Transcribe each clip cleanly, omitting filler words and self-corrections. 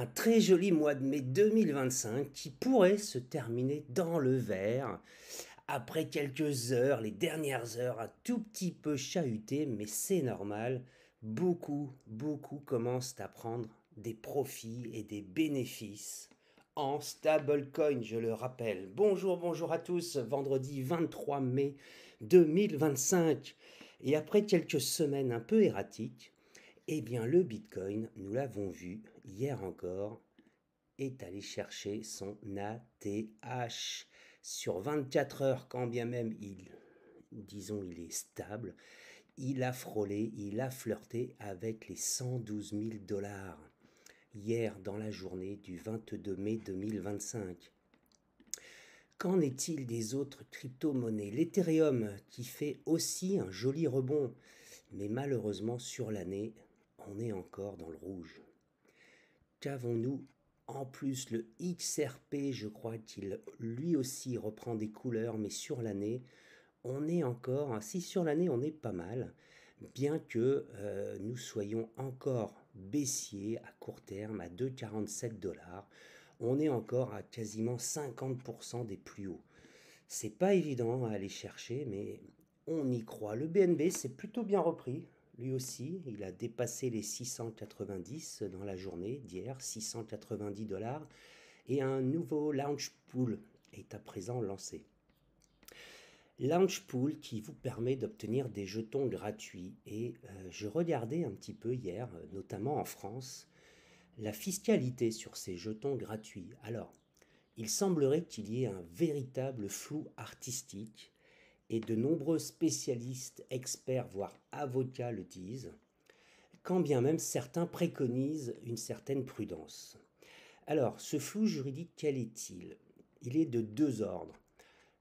Un très joli mois de mai 2025 qui pourrait se terminer dans le vert. Après quelques heures, les dernières heures, un tout petit peu chahutées, mais c'est normal. Beaucoup commencent à prendre des profits et des bénéfices en stablecoin, je le rappelle. Bonjour à tous, vendredi 23 mai 2025. Et après quelques semaines un peu erratiques, eh bien, le Bitcoin, nous l'avons vu hier encore, est allé chercher son ATH sur 24 heures, quand bien même il est stable. Il a frôlé, il a flirté avec les 112 000 dollars hier dans la journée du 22 mai 2025. Qu'en est-il des autres crypto-monnaies? L'Ethereum qui fait aussi un joli rebond, mais malheureusement sur l'année, on est encore dans le rouge. Qu'avons-nous en plus? Le XRP, je crois qu'il lui aussi reprend des couleurs, mais sur l'année, on est encore, si sur l'année on est pas mal, bien que nous soyons encore baissiers à court terme à 2,47 dollars, on est encore à quasiment 50% des plus hauts. C'est pas évident à aller chercher, mais on y croit. Le BNB s'est plutôt bien repris. Lui aussi, il a dépassé les 690 dans la journée d'hier, 690 dollars. Et un nouveau launch pool est à présent lancé. Launch pool qui vous permet d'obtenir des jetons gratuits. Et je regardais un petit peu hier, notamment en France, la fiscalité sur ces jetons gratuits. Alors, il semblerait qu'il y ait un véritable flou artistique et de nombreux spécialistes, experts, voire avocats le disent, quand bien même certains préconisent une certaine prudence. Alors, ce flou juridique, quel est-il? Il est de deux ordres.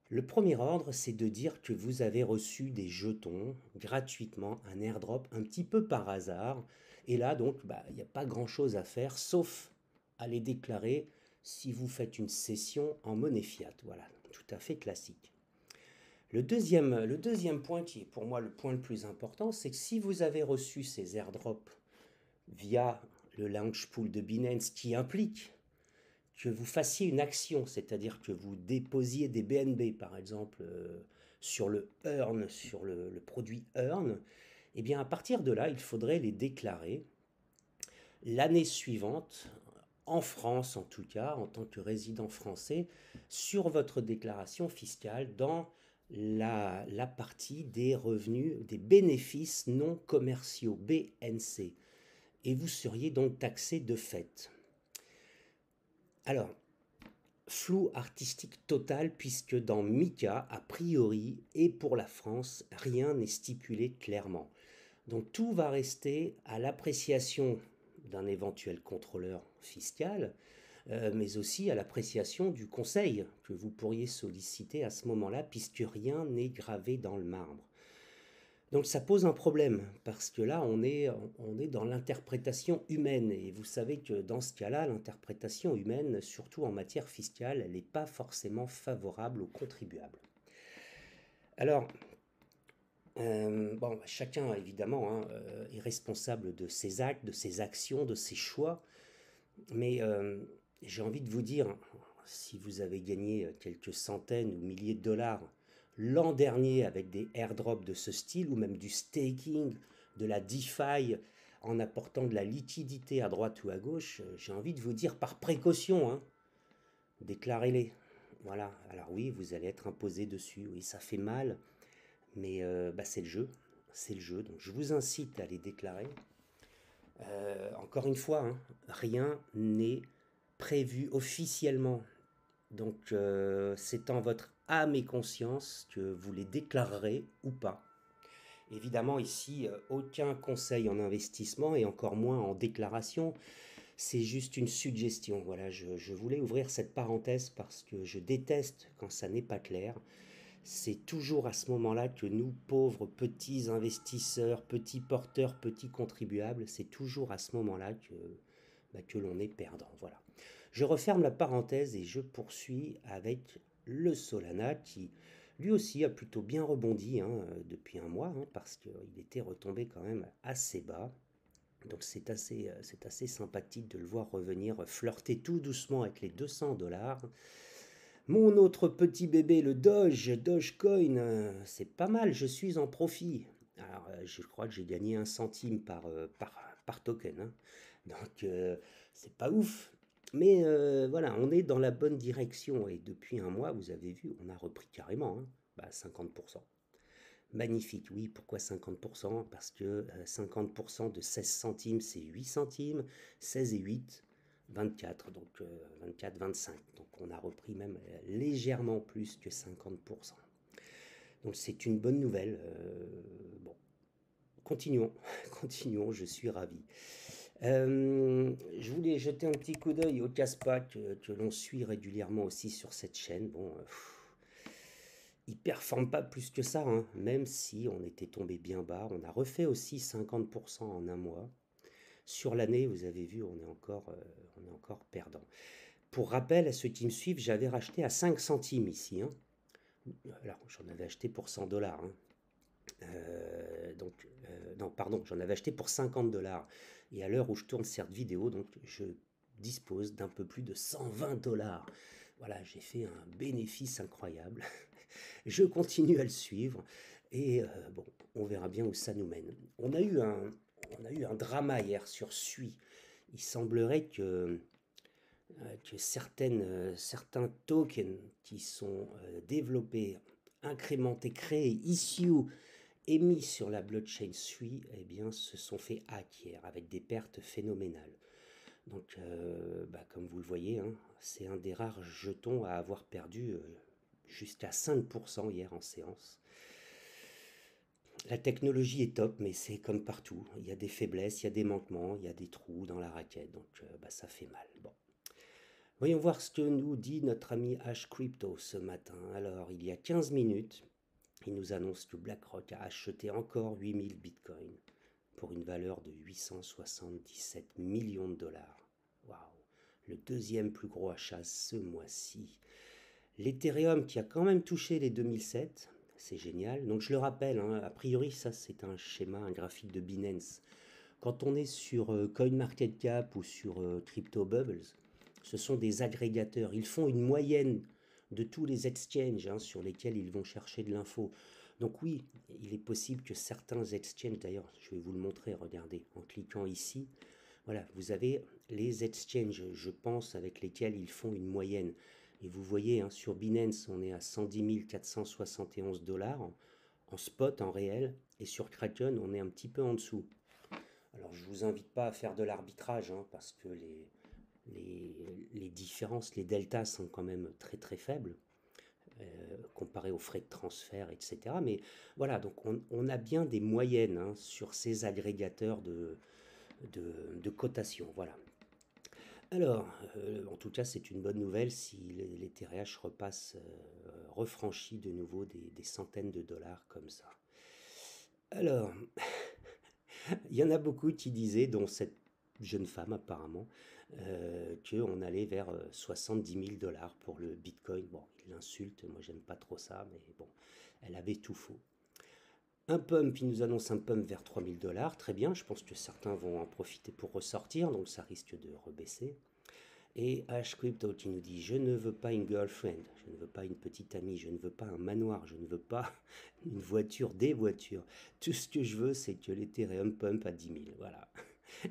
Le premier ordre, c'est de dire que vous avez reçu des jetons gratuitement, un airdrop un petit peu par hasard, et là donc, il n'y a pas grand-chose à faire, sauf à les déclarer si vous faites une session en monnaie fiat. Voilà, tout à fait classique. Le deuxième point qui est pour moi le point le plus important, c'est que si vous avez reçu ces airdrops via le launch pool de Binance qui implique que vous fassiez une action, c'est-à-dire que vous déposiez des BNB par exemple sur le Earn, sur le produit Earn, eh bien à partir de là, il faudrait les déclarer l'année suivante, en France en tout cas, en tant que résident français, sur votre déclaration fiscale dans la partie des revenus, des bénéfices non commerciaux, BNC. Et vous seriez donc taxé de fait. Alors, flou artistique total puisque dans MiCA, a priori, et pour la France, rien n'est stipulé clairement. Donc tout va rester à l'appréciation d'un éventuel contrôleur fiscal, mais aussi à l'appréciation du conseil que vous pourriez solliciter à ce moment-là, puisque rien n'est gravé dans le marbre. Donc ça pose un problème, parce que là, on est dans l'interprétation humaine, et vous savez que dans ce cas-là, l'interprétation humaine, surtout en matière fiscale, elle n'est pas forcément favorable aux contribuables. Alors, bon, chacun, évidemment, hein, est responsable de ses actes, de ses actions, de ses choix, mais j'ai envie de vous dire, si vous avez gagné quelques centaines ou milliers de dollars l'an dernier avec des airdrops de ce style, ou même du staking, de la DeFi, en apportant de la liquidité à droite ou à gauche, j'ai envie de vous dire par précaution, hein, déclarez-les. Voilà, alors oui, vous allez être imposé dessus, oui, ça fait mal, mais c'est le jeu, c'est le jeu, donc je vous incite à les déclarer. Encore une fois, hein, rien n'est prévu officiellement. Donc c'est en votre âme et conscience que vous les déclarerez ou pas. Évidemment ici, aucun conseil en investissement et encore moins en déclaration. C'est juste une suggestion. Voilà, je voulais ouvrir cette parenthèse parce que je déteste quand ça n'est pas clair. C'est toujours à ce moment-là que nous, pauvres petits investisseurs, petits porteurs, petits contribuables, c'est toujours à ce moment-là que l'on est perdant. Voilà. Je referme la parenthèse et je poursuis avec le Solana qui lui aussi a plutôt bien rebondi, hein, depuis un mois, hein, parce qu'il était retombé quand même assez bas. Donc c'est assez sympathique de le voir revenir flirter tout doucement avec les 200 $. Mon autre petit bébé, le Dogecoin, c'est pas mal, je suis en profit. Alors, je crois que j'ai gagné 1 centime par token, hein. Donc, c'est pas ouf. Mais voilà, on est dans la bonne direction. Et depuis un mois, vous avez vu, on a repris carrément, hein. Bah, 50%. Magnifique, oui. Pourquoi 50%? Parce que 50% de 16 centimes, c'est 8 centimes. 16 et 8, 24. Donc 24, 25. Donc on a repris même légèrement plus que 50%. Donc c'est une bonne nouvelle. Bon, continuons. Continuons, je suis ravi. Je voulais jeter un petit coup d'œil au Caspa que l'on suit régulièrement aussi sur cette chaîne. Bon, il performe pas plus que ça, hein, même si on était tombé bien bas. On a refait aussi 50% en un mois. Sur l'année, vous avez vu, on est encore perdant. Pour rappel, à ceux qui me suivent, j'avais racheté à 5 centimes ici, hein. Alors, j'en avais acheté pour 100 $, hein. Non, pardon, j'en avais acheté pour 50 $. Et à l'heure où je tourne cette vidéo, donc, je dispose d'un peu plus de 120 $. Voilà, j'ai fait un bénéfice incroyable. Je continue à le suivre et bon, on verra bien où ça nous mène. On a eu un drama hier sur Sui. Il semblerait que certains tokens qui sont développés, incrémentés, créés, issus, émis sur la blockchain Sui, eh bien, se sont fait hack hier avec des pertes phénoménales. Donc, bah, comme vous le voyez, hein, c'est un des rares jetons à avoir perdu jusqu'à 5% hier en séance. La technologie est top, mais c'est comme partout. Il y a des faiblesses, il y a des manquements, il y a des trous dans la raquette, donc bah, ça fait mal. Bon. Voyons voir ce que nous dit notre ami H Crypto ce matin. Alors, il y a 15 minutes, il nous annonce que BlackRock a acheté encore 8000 bitcoins pour une valeur de 877 millions de dollars. Waouh! Le deuxième plus gros achat ce mois-ci. L'Ethereum qui a quand même touché les 2007, c'est génial. Donc je le rappelle, hein, a priori ça c'est un schéma, un graphique de Binance. Quand on est sur CoinMarketCap ou sur CryptoBubbles, ce sont des agrégateurs. Ils font une moyenne de tous les exchanges, hein, sur lesquels ils vont chercher de l'info. Donc oui, il est possible que certains exchanges, d'ailleurs je vais vous le montrer, regardez, en cliquant ici, voilà, vous avez les exchanges, je pense, avec lesquels ils font une moyenne. Et vous voyez, hein, sur Binance, on est à 110 471 $ en spot, en réel. Et sur Kraken, on est un petit peu en dessous. Alors, je ne vous invite pas à faire de l'arbitrage, hein, parce que les différences, les deltas sont quand même très très faibles, comparé aux frais de transfert, etc. Mais voilà, donc on a bien des moyennes, hein, sur ces agrégateurs de cotation. Voilà. Alors, en tout cas, c'est une bonne nouvelle si les TRH repassent, refranchit de nouveau des centaines de dollars comme ça. Alors, il y en a beaucoup qui disaient, dont cette jeune femme apparemment, qu'on allait vers 70 000 $ pour le Bitcoin. Bon, il l'insulte, moi j'aime pas trop ça, mais bon, elle avait tout faux. Un pump, il nous annonce un pump vers 3000 $. Très bien, je pense que certains vont en profiter pour ressortir, donc ça risque de rebaisser. Et H Crypto qui nous dit: je ne veux pas une girlfriend, je ne veux pas une petite amie, je ne veux pas un manoir, je ne veux pas une voiture, des voitures. Tout ce que je veux, c'est que l'Ethereum pump à 10 000. Voilà.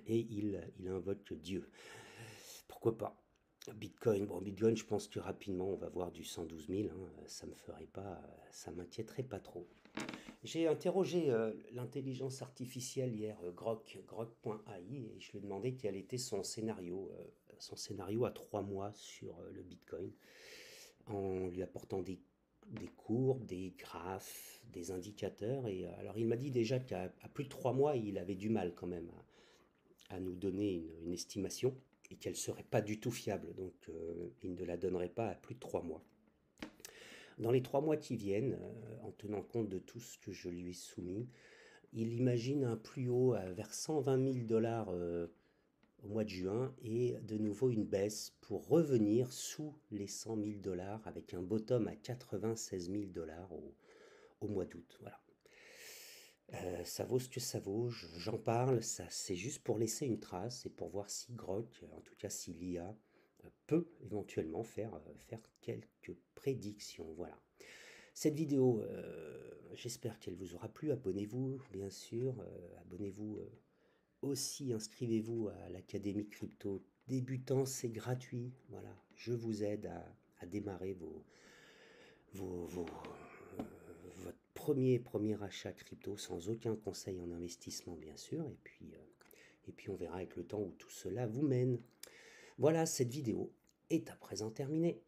Et il invoque Dieu. Pourquoi pas? Bitcoin, bon, Bitcoin, je pense que rapidement on va voir du 112 000. Hein, ça me ferait pas, ça m'inquiéterait pas trop. J'ai interrogé l'intelligence artificielle hier, Grok.ai, et je lui ai demandé quel était son scénario à 3 mois sur le Bitcoin, en lui apportant des courbes, des graphes, des indicateurs. Et alors il m'a dit déjà qu'à plus de 3 mois, il avait du mal quand même à nous donner une estimation, et qu'elle serait pas du tout fiable. Donc il ne la donnerait pas à plus de 3 mois. Dans les 3 mois qui viennent, en tenant compte de tout ce que je lui ai soumis, il imagine un plus haut vers 120 000 $ au mois de juin, et de nouveau une baisse pour revenir sous les 100 000 $ avec un bottom à 96 000 $ au mois d'août. Voilà. Ça vaut ce que ça vaut, j'en parle, ça c'est juste pour laisser une trace et pour voir si Grok, en tout cas si l'IA, peut éventuellement faire quelques prédictions. Voilà. Cette vidéo, j'espère qu'elle vous aura plu. Abonnez-vous, bien sûr. Abonnez-vous aussi, inscrivez-vous à l'Académie Crypto Débutant, c'est gratuit. Voilà, je vous aide à démarrer votre premier achat crypto sans aucun conseil en investissement, bien sûr. Et puis on verra avec le temps où tout cela vous mène. Voilà, cette vidéo est à présent terminée.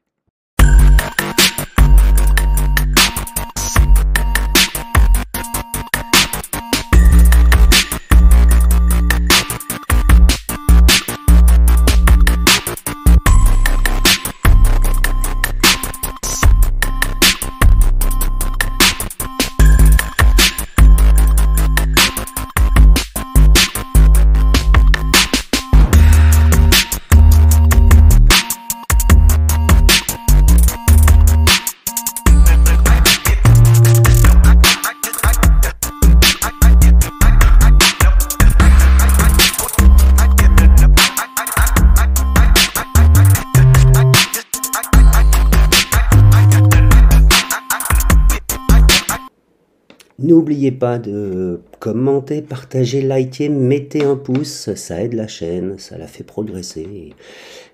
N'oubliez pas de commenter, partager, liker, mettez un pouce, ça aide la chaîne, ça la fait progresser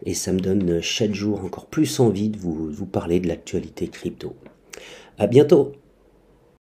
et ça me donne chaque jour encore plus envie de vous parler de l'actualité crypto. À bientôt!